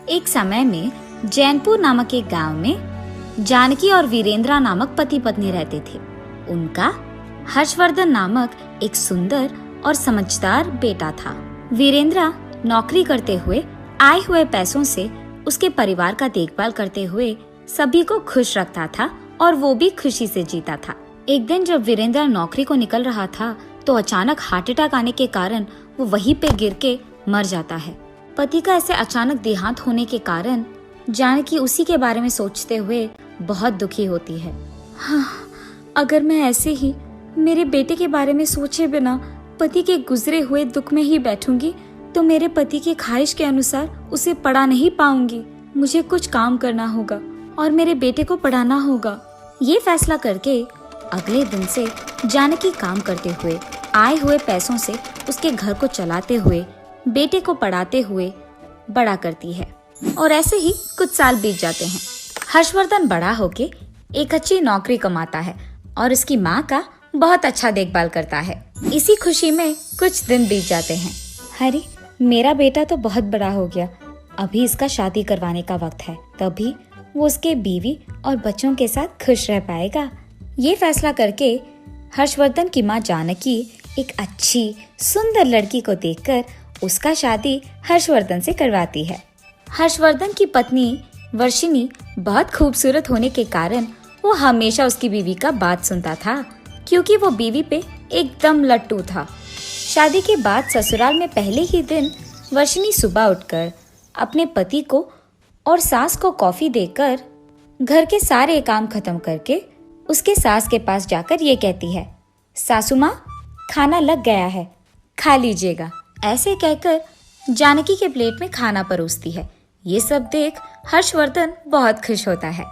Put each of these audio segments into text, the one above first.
एक समय में जैनपुर नामक एक गांव में जानकी और वीरेंद्रा नामक पति पत्नी रहते थे। उनका हर्षवर्धन नामक एक सुंदर और समझदार बेटा था। वीरेंद्रा नौकरी करते हुए आए हुए पैसों से उसके परिवार का देखभाल करते हुए सभी को खुश रखता था और वो भी खुशी से जीता था। एक दिन जब वीरेंद्रा नौकरी को निकल रहा था तो अचानक हार्ट अटैक आने के कारण वो वहीं पे गिर के मर जाता है। पति का ऐसे अचानक देहांत होने के कारण जानकी उसी के बारे में सोचते हुए बहुत दुखी होती है। हाँ, अगर मैं ऐसे ही मेरे बेटे के बारे में सोचे बिना पति के गुजरे हुए दुख में ही बैठूंगी तो मेरे पति की ख्वाहिश के अनुसार उसे पढ़ा नहीं पाऊंगी। मुझे कुछ काम करना होगा और मेरे बेटे को पढ़ाना होगा। ये फैसला करके अगले दिन से जानकी काम करते हुए आए हुए पैसों से उसके घर को चलाते हुए बेटे को पढ़ाते हुए बड़ा करती है। और ऐसे ही कुछ साल बीत जाते हैं। हर्षवर्धन बड़ा होके एक अच्छी नौकरी कमाता है और उसकी माँ का बहुत अच्छा देखभाल करता है। इसी खुशी में कुछ दिन बीत जाते हैं। अरे, मेरा बेटा तो बहुत बड़ा हो गया, अभी इसका शादी करवाने का वक्त है, तभी वो उसके बीवी और बच्चों के साथ खुश रह पाएगा। ये फैसला करके हर्षवर्धन की माँ जानकी एक अच्छी सुंदर लड़की को देखकर उसका शादी हर्षवर्धन से करवाती है। हर्षवर्धन की पत्नी वर्षिनी बहुत खूबसूरत होने के कारण वो हमेशा उसकी बीवी का बात सुनता था, क्योंकि वो बीवी पे एकदम लट्टू था। शादी के बाद ससुराल में पहले ही दिन वर्षिनी सुबह उठकर अपने पति को और सास को कॉफी देकर घर के सारे काम खत्म करके उसके सास के पास जाकर ये कहती है, सासू माँ, खाना लग गया है, खा लीजिएगा। ऐसे कहकर जानकी के प्लेट में खाना परोसती है। ये सब देख हर्षवर्धन बहुत खुश होता है।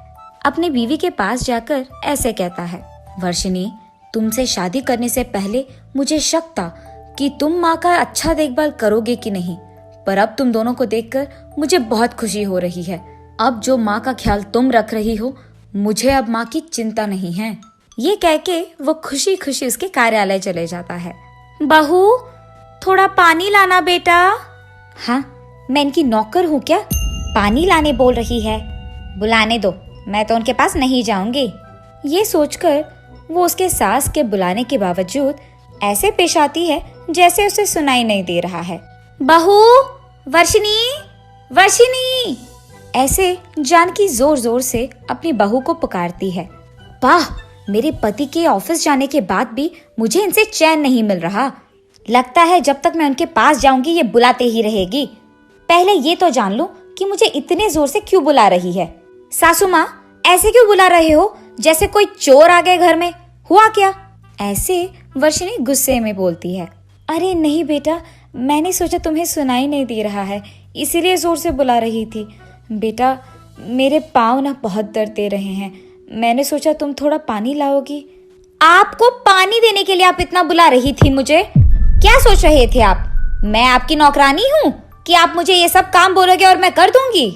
अपने बीवी के पास जाकर ऐसे कहता है, वर्षिनी, तुमसे शादी करने से पहले मुझे शक था कि तुम माँ का अच्छा देखभाल करोगे कि नहीं, पर अब तुम दोनों को देखकर मुझे बहुत खुशी हो रही है। अब जो माँ का ख्याल तुम रख रही हो, मुझे अब माँ की चिंता नहीं है। ये कह के वो खुशी खुशी उसके कार्यालय चले जाता है। बहू, थोड़ा पानी लाना बेटा। हाँ, मैं इनकी नौकर हूँ क्या, पानी लाने बोल रही है? बुलाने दो, मैं तो उनके पास नहीं जाऊंगी। ये सोचकर वो उसके सास के बुलाने के बावजूद ऐसे पेश आती है जैसे उसे सुनाई नहीं दे रहा है। बहू, वर्षिनी, वर्षिनी, ऐसे जानकी जोर जोर से अपनी बहू को पुकारती है। वाह, मेरे पति के ऑफिस जाने के बाद भी मुझे इनसे चैन नहीं मिल रहा। लगता है जब तक मैं उनके पास जाऊंगी ये बुलाते ही रहेगी। पहले ये तो जान लो कि मुझे इतने जोर से क्यों बुला रही है। सासू माँ, ऐसे क्यों बुला रहे हो जैसे कोई चोर आ गए घर में, हुआ क्या? ऐसे वर्षिनी गुस्से में बोलती है। अरे नहीं बेटा, मैंने सोचा तुम्हें सुनाई नहीं दे रहा है, इसीलिए जोर से बुला रही थी। बेटा, मेरे पाँव ना बहुत दर्द दे रहे हैं, मैंने सोचा तुम थोड़ा पानी लाओगी। आपको पानी देने के लिए आप इतना बुला रही थी मुझे? क्या सोच रहे थे आप, मैं आपकी नौकरानी हूँ कि आप मुझे ये सब काम बोलोगे और मैं कर दूंगी?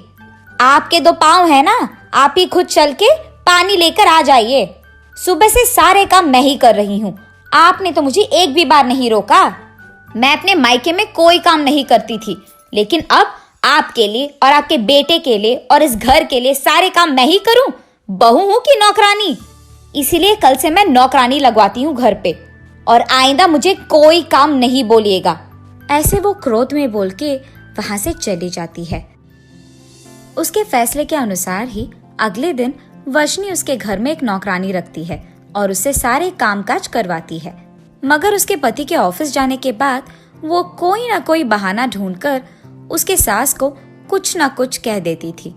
आपके दो पाँव है ना, आप ही खुद चल के पानी लेकर आ जाइए। सुबह से सारे काम मैं ही कर रही हूँ, आपने तो मुझे एक भी बार नहीं रोका। मैं अपने मायके में कोई काम नहीं करती थी, लेकिन अब आपके लिए और आपके बेटे के लिए और इस घर के लिए सारे काम मैं ही करूं? बहू हूं कि नौकरानी? इसीलिए कल से मैं नौकरानी लगवाती हूँ घर पे, और आइंदा मुझे कोई काम नहीं बोलिएगा। ऐसे वो क्रोध में बोल के वहां से चली जाती है। उसके फैसले के अनुसार ही अगले दिन वर्षिनी उसके घर में एक नौकरानी रखती है और उससे सारे कामकाज करवाती है। मगर उसके पति के ऑफिस जाने के बाद वो कोई ना कोई बहाना ढूंढकर उसके सास को कुछ ना कुछ कह देती थी।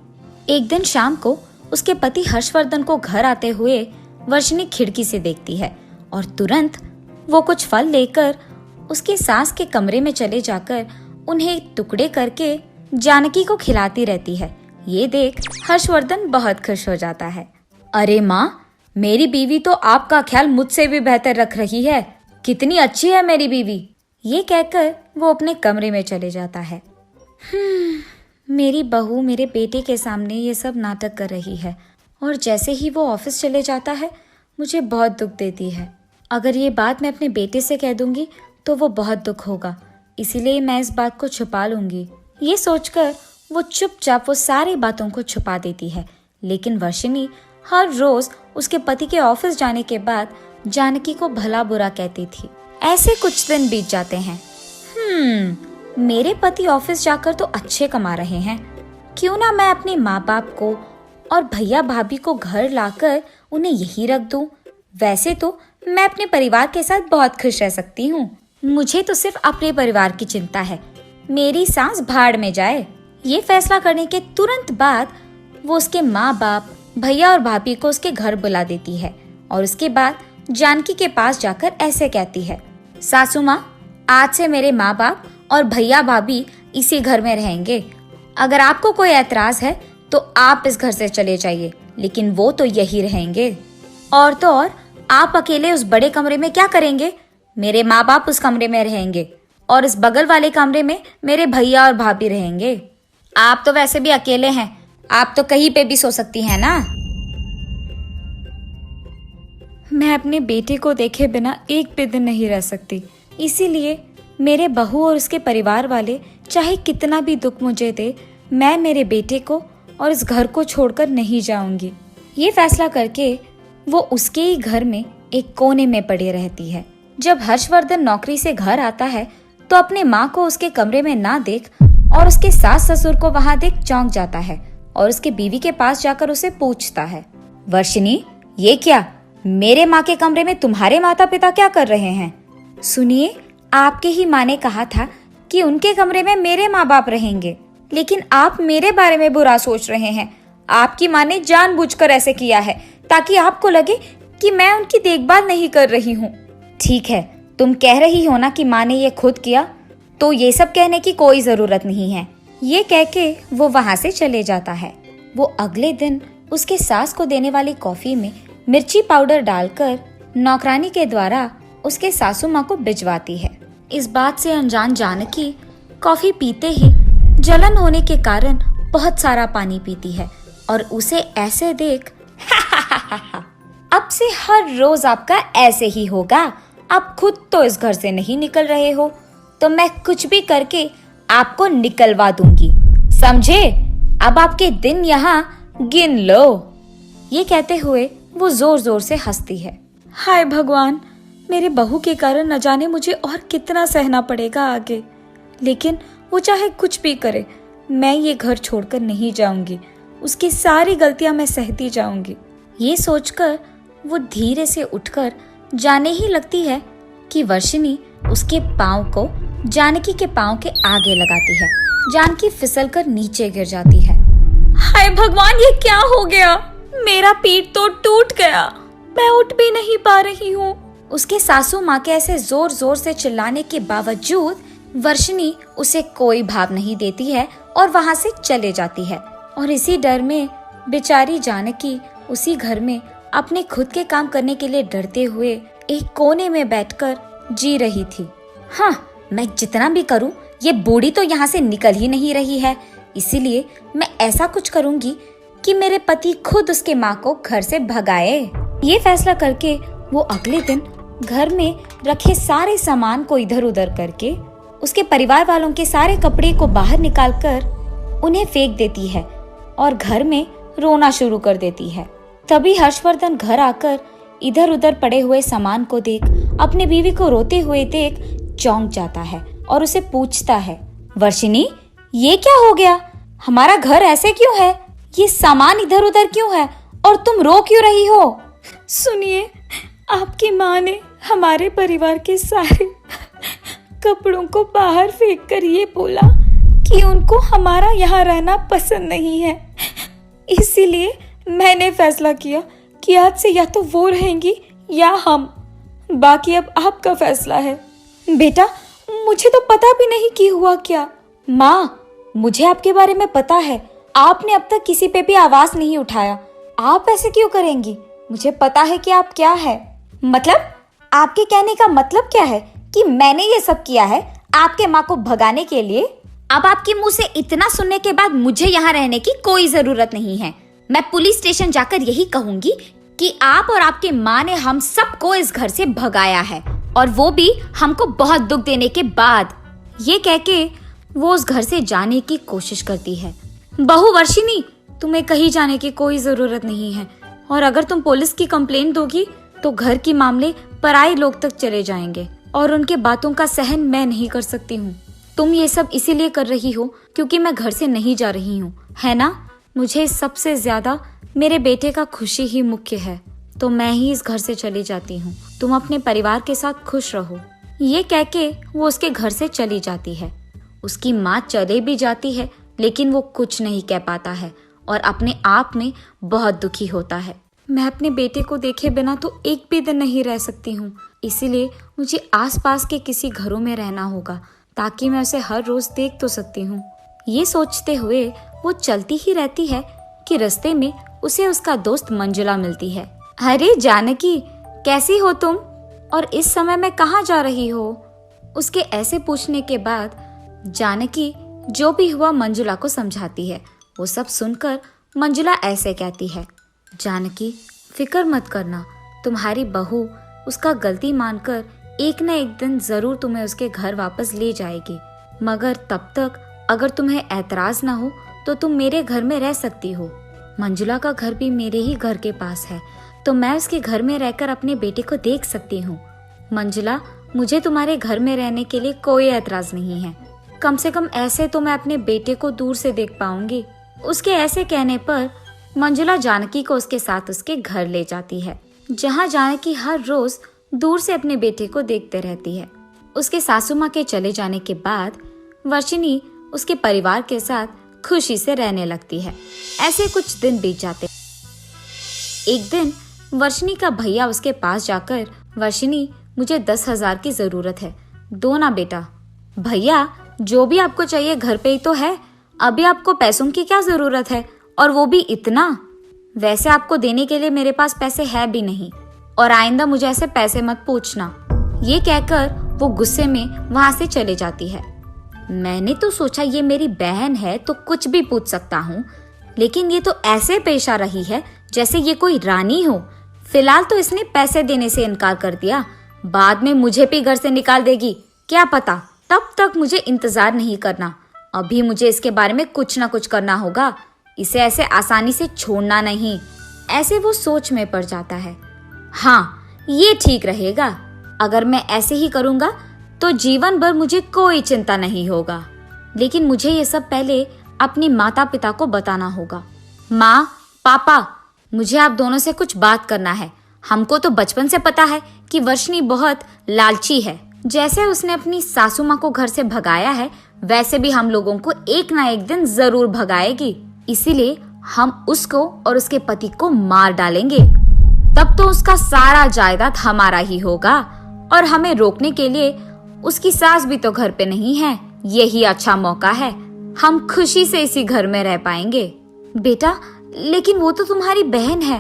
एक दिन शाम को उसके पति हर्षवर्धन को घर आते हुए वर्षिनी खिड़की से देखती है और तुरंत वो कुछ फल लेकर उसके सास के कमरे में चले जाकर उन्हें टुकड़े करके जानकी को खिलाती रहती है। ये देख हर्षवर्धन बहुत खुश हो जाता है। अरे माँ, मेरी बीवी तो आपका ख्याल मुझसे भी बेहतर रख रही है, कितनी अच्छी है मेरी बीवी। ये कहकर वो अपने कमरे में चले जाता है। मेरी बहू मेरे बेटे के सामने ये सब नाटक कर रही है और जैसे ही वो ऑफिस चले जाता है मुझे बहुत दुख देती है। अगर ये बात मैं अपने बेटे से कह दूंगी तो वो बहुत दुख होगा, इसीलिए मैं इस बात को छुपा लूंगी। ये सोचकर वो चुपचाप वो सारी बातों को छुपा देती है। लेकिन वर्षिनी हर रोज उसके पति के ऑफिस जाने के बाद जानकी को भला बुरा कहती थी। ऐसे कुछ दिन बीत जाते हैं। मेरे पति ऑफिस जाकर तो अच्छे कमा रहे हैं, क्यों ना मैं अपने माँ बाप को और भैया भाभी को घर लाकर उन्हें यही रख दूं। वैसे तो मैं अपने परिवार के साथ बहुत खुश रह सकती हूँ। मुझे तो सिर्फ अपने परिवार की चिंता है, मेरी सांस भाड़ में जाए। ये फैसला करने के तुरंत बाद वो उसके माँ बाप, भैया और भाभी को उसके घर बुला देती है और उसके बाद जानकी के पास जाकर ऐसे कहती है, सासू माँ, आज से मेरे माँ बाप और भैया भाभी इसी घर में रहेंगे। अगर आपको कोई ऐतराज है तो आप इस घर से चले जाइए, लेकिन वो तो यही रहेंगे। और तो और आप अकेले उस बड़े कमरे में क्या करेंगे? मेरे माँ बाप उस कमरे में रहेंगे और इस बगल वाले कमरे में मेरे भैया और भाभी रहेंगे। आप तो वैसे भी अकेले हैं, आप तो कहीं पे भी सो सकती हैं ना। मैं अपने बेटे को देखे बिना एक भी दिन नहीं रह सकती, इसीलिए मेरे बहू और उसके परिवार वाले चाहे कितना भी दुख मुझे दे, मैं मेरे बेटे को और इस घर को छोड़कर नहीं जाऊंगी। ये फैसला करके वो उसके ही घर में एक कोने में पड़ी रहती है। जब हर्षवर्धन नौकरी से घर आता है तो अपने माँ को उसके कमरे में ना देख और उसके सास ससुर को वहाँ देख चौंक जाता है और उसके बीवी के पास जाकर उसे पूछता है, वर्षिनी, ये क्या? मेरे माँ के कमरे में तुम्हारे माता पिता क्या कर रहे हैं? सुनिए, आपके ही माँ ने कहा था कि उनके कमरे में मेरे माँ बाप रहेंगे, लेकिन आप मेरे बारे में बुरा सोच रहे हैं। आपकी माँ ने जानबूझकर ऐसे किया है ताकि आपको लगे कि मैं उनकी देखभाल नहीं कर रही हूँ। ठीक है, तुम कह रही हो ना कि माँ ने ये खुद किया, तो ये सब कहने की कोई जरूरत नहीं है। ये कह के वो वहाँ से चले जाता है। वो अगले दिन उसके सास को देने वाली कॉफी में मिर्ची पाउडर डालकर नौकरानी के द्वारा उसके सासू माँ को भिजवाती है। इस बात से अनजान जानकी कॉफी पीते ही जलन होने के कारण बहुत सारा पानी पीती है और उसे ऐसे देख अब से हर रोज आपका ऐसे ही होगा। आप खुद तो इस घर से नहीं निकल रहे हो, तो मैं कुछ भी करके आपको निकलवा दूंगी, समझे? अब आपके दिन यहाँ गिन लो। ये कहते हुए वो जोर जोर से हंसती है। हाय भगवान, मेरे बहू के कारण न जाने मुझे और कितना सहना पड़ेगा आगे, लेकिन वो चाहे कुछ भी करे, मैं ये घर छोड़कर नहीं जाऊंगी। उसकी सारी गलतियां मैं सहती जाऊंगी। ये सोचकर वो धीरे से उठकर जाने ही लगती है कि वर्षिनी उसके पाँव को जानकी के पाँव के आगे लगाती है। जानकी फिसलकर नीचे गिर जाती है। हाय भगवान, ये क्या हो गया? मेरा पीठ तो टूट गया, मैं उठ भी नहीं पा रही हूँ। उसके सासू माँ के ऐसे जोर जोर से चिल्लाने के बावजूद वर्षिनी उसे कोई भाव नहीं देती है और वहाँ से चले जाती है। और इसी डर में बेचारी जानकी उसी घर में अपने खुद के काम करने के लिए डरते हुए एक कोने में बैठकर जी रही थी। हाँ, मैं जितना भी करूं, ये बूढ़ी तो यहाँ से निकल ही नहीं रही है, इसीलिए मैं ऐसा कुछ करूंगी कि मेरे पति खुद उसके माँ को घर से भगाए। ये फैसला करके वो अगले दिन घर में रखे सारे सामान को इधर उधर करके उसके परिवार वालों के सारे कपड़े को बाहर निकालकर उन्हें फेंक देती है और घर में रोना शुरू कर देती है। तभी हर्षवर्धन घर आकर इधर उधर पड़े हुए सामान को देख अपनी बीवी को रोते हुए देख चौंक जाता है और उसे पूछता है, वर्षिनी, ये क्या हो गया? हमारा घर ऐसे क्यों है? ये सामान इधर उधर क्यों है और तुम रो क्यों रही हो? सुनिए, आपकी माँ ने हमारे परिवार के सारे कपड़ों को बाहर फेंक कर ये बोला कि उनको हमारा यहाँ रहना पसंद नहीं है। इसीलिए मैंने फैसला किया कि आज से या तो वो रहेंगी या हम। बाकी अब आपका फैसला है। बेटा, मुझे तो पता भी नहीं कि हुआ क्या। माँ, मुझे आपके बारे में पता है, आपने अब तक किसी पे भी आवाज नहीं उठाया। आप ऐसे क्यों करेंगी? मुझे पता है कि आप क्या है। मतलब? आपके कहने का मतलब क्या है कि मैंने ये सब किया है आपके माँ को भगाने के लिए? अब आपके मुंह से इतना सुनने के बाद मुझे यहाँ रहने की कोई जरूरत नहीं है। मैं पुलिस स्टेशन जाकर यही कहूंगी कि आप और आपके माँ ने हम सबको इस घर से भगाया है, और वो भी हमको बहुत दुख देने के बाद। ये कह के वो उस घर से जाने की कोशिश करती है। बहू वर्षिनी, तुम्हें कहीं जाने की कोई जरूरत नहीं है, और अगर तुम पुलिस की कंप्लेंट दोगी तो घर की मामले पराये लोग तक चले जाएंगे और उनके बातों का सहन मैं नहीं कर सकती हूँ। तुम ये सब इसीलिए कर रही हो क्योंकि मैं घर से नहीं जा रही हूँ, है ना? मुझे सबसे ज्यादा मेरे बेटे का खुशी ही मुख्य है, तो मैं ही इस घर से चली जाती हूँ। तुम अपने परिवार के साथ खुश रहो। ये कह के वो उसके घर से चली जाती है। उसकी माँ चले भी जाती है, लेकिन वो कुछ नहीं कह पाता है और अपने आप में बहुत दुखी होता है। मैं अपने बेटे को देखे बिना तो एक भी दिन नहीं रह सकती हूँ, इसीलिए मुझे आसपास के किसी घरों में रहना होगा ताकि मैं उसे हर रोज देख तो सकती हूँ। ये सोचते हुए वो चलती ही रहती है कि रास्ते में उसे उसका दोस्त मंजुला मिलती है। अरे जानकी, कैसी हो तुम, और इस समय में कहाँ जा रही हो? उसके ऐसे पूछने के बाद जानकी जो भी हुआ मंजुला को समझाती है। वो सब सुनकर मंजुला ऐसे कहती है, जानकी फिक्र मत करना, तुम्हारी बहू उसका गलती मानकर एक न एक दिन जरूर तुम्हें उसके घर वापस ले जाएगी। मगर तब तक अगर तुम्हें ऐतराज ना हो तो तुम मेरे घर में रह सकती हो। मंजुला का घर भी मेरे ही घर के पास है, तो मैं उसके घर में रहकर अपने बेटे को देख सकती हूँ। मंजुला, मुझे तुम्हारे घर में रहने के लिए कोई ऐतराज नहीं है। कम से कम ऐसे तो मैं अपने बेटे को दूर से देख पाऊंगी। उसके ऐसे कहने पर मंजुला जानकी को उसके साथ उसके घर ले जाती है, जहाँ जानकी हर रोज दूर से अपने बेटे को देखते रहती है। उसके सासू माँ के चले जाने के बाद वर्षिनी उसके परिवार के साथ खुशी से रहने लगती है। ऐसे कुछ दिन बीत जाते। एक दिन वर्षिनी का भैया उसके पास जाकर, वर्षिनी मुझे 10,000 की जरूरत है, दो ना बेटा। भैया, जो भी आपको चाहिए घर पे ही तो है, अभी आपको पैसों की क्या जरूरत है, और वो भी इतना? वैसे आपको देने के लिए मेरे पास पैसे है भी नहीं, और आइंदा मुझे ऐसे पैसे मत पूछना। ये कहकर वो गुस्से में वहां से चले जाती है। मैंने तो सोचा ये मेरी बहन है तो कुछ भी पूछ सकता हूँ, लेकिन ये तो ऐसे पेश आ रही है जैसे ये कोई रानी हो। फिलहाल तो इसने पैसे देने से इनकार कर दिया, बाद में मुझे भी घर से निकाल देगी, क्या पता। तब तक मुझे इंतजार नहीं करना, अभी मुझे इसके बारे में कुछ ना कुछ करना होगा। इसे ऐसे आसानी से छोड़ना नहीं। ऐसे वो सोच में पड़ जाता है। हाँ, ये ठीक रहेगा। अगर मैं ऐसे ही करूँगा तो जीवन भर मुझे कोई चिंता नहीं होगा। लेकिन मुझे ये सब पहले अपनी माता पिता को बताना होगा। माँ, पापा, मुझे आप दोनों से कुछ बात करना है। हमको तो बचपन से पता है कि वर्षिनी बहुत लालची है। जैसे उसने अपनी सासू माँ को घर से भगाया है, वैसे भी हम लोगों को एक ना एक दिन जरूर भगाएगी। इसीलिए हम उसको और उसके पति को मार डालेंगे। तब तो उसका सारा जायदाद हमारा ही होगा, और हमें रोकने के लिए उसकी सास भी तो घर पे नहीं है। यही अच्छा मौका है, हम खुशी से इसी घर में रह पाएंगे। बेटा, लेकिन वो तो तुम्हारी बहन है।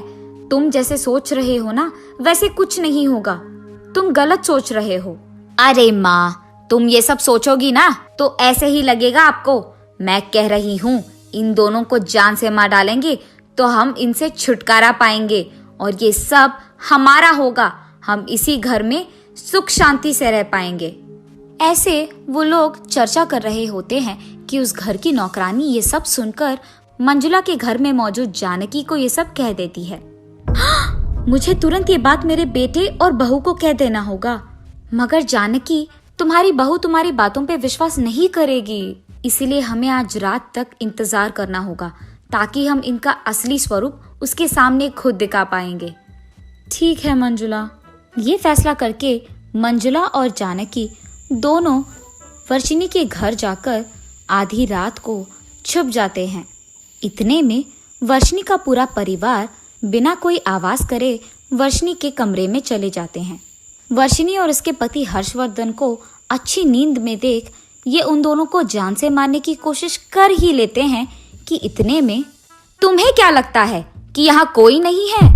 तुम जैसे सोच रहे हो ना, वैसे कुछ नहीं होगा। तुम गलत सोच रहे हो। अरे माँ, तुम ये सब सोचोगी ना तो ऐसे ही लगेगा आपको। मैं कह रही हूँ, इन दोनों को जान से मार डालेंगे तो हम इनसे छुटकारा पाएंगे, और ये सब हमारा होगा। हम इसी घर में सुख शांति से रह पाएंगे। ऐसे वो लोग चर्चा कर रहे होते हैं कि उस घर की नौकरानी ये सब सुनकर मंजुला के घर में मौजूद जानकी को ये सब कह देती है। मुझे तुरंत ये बात मेरे बेटे और बहू को कह देना होगा। मगर जानकी, तुम्हारी बहू तुम्हारी बातों पे विश्वास नहीं करेगी, इसीलिए हमें आज रात तक इंतजार करना होगा ताकि हम इनका असली स्वरूप उसके सामने खुद दिखा पाएंगे। ठीक है मंजुला। ये फैसला करके मंजुला और जानकी दोनों वर्षिनी के घर जाकर आधी रात को छुप जाते हैं। इतने में वर्षिनी का पूरा परिवार बिना कोई आवाज करे वर्षिनी के कमरे में चले जाते हैं। वर्षिनी और उसके पति हर्षवर्धन को अच्छी नींद में देख ये उन दोनों को जान से मारने की कोशिश कर ही लेते हैं कि इतने में, तुम्हें क्या लगता है कि यहाँ कोई नहीं है?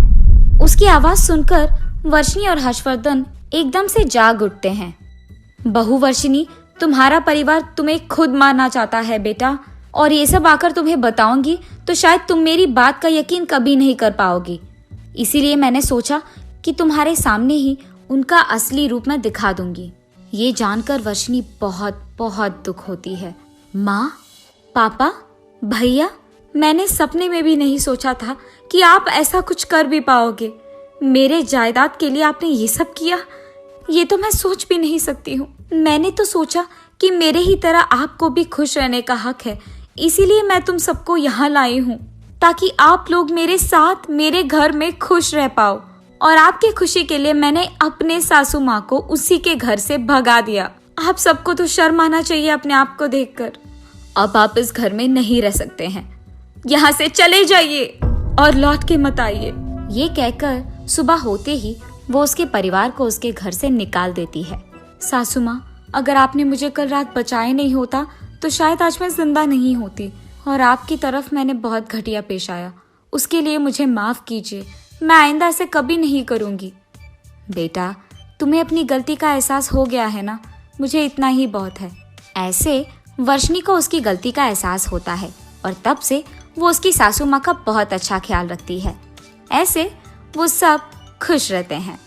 उसकी आवाज सुनकर वर्षिनी और हर्षवर्धन एकदम से जाग उठते हैं। बहू वर्षिनी, तुम्हारा परिवार तुम्हें खुद मारना चाहता है बेटा, और ये सब आकर तुम्हें बताऊंगी तो शायद तुम मेरी बात का यकीन कभी नहीं कर पाओगी। इसीलिए मैंने सोचा कि तुम्हारे सामने ही उनका असली रूप मैं दिखा दूंगी। ये जानकर वर्षिनी बहुत बहुत दुख होती है। माँ, पापा, भैया, मैंने सपने में भी नहीं सोचा था कि आप ऐसा कुछ कर भी पाओगे। मेरे जायदाद के लिए आपने ये सब किया, ये तो मैं सोच भी नहीं सकती हूँ। मैंने तो सोचा कि मेरे ही तरह आपको भी खुश रहने का हक है, इसीलिए मैं तुम सबको यहाँ लाई हूँ ताकि आप लोग मेरे साथ मेरे घर में खुश रह पाओ। और आपकी खुशी के लिए मैंने अपने सासू माँ को उसी के घर से भगा दिया। आप सबको तो शर्म आना चाहिए अपने आप को देखकर। अब आप इस घर में नहीं रह सकते हैं, यहाँ से चले जाइए और लौट के मत आइए। ये कहकर सुबह होते ही वो उसके परिवार को उसके घर से निकाल देती है। सासू माँ, अगर आपने मुझे कल रात बचाया नहीं होता तो शायद आज मैं जिंदा नहीं होती, और आपकी तरफ मैंने बहुत घटिया पेश आया, उसके लिए मुझे माफ कीजिए। मैं आइंदा ऐसे कभी नहीं करूँगी। बेटा, तुम्हें अपनी गलती का एहसास हो गया है ना, मुझे इतना ही बहुत है। ऐसे वर्षनी को उसकी गलती का एहसास होता है और तब से वो उसकी सासू माँ का बहुत अच्छा ख्याल रखती है। ऐसे वो सब खुश रहते हैं।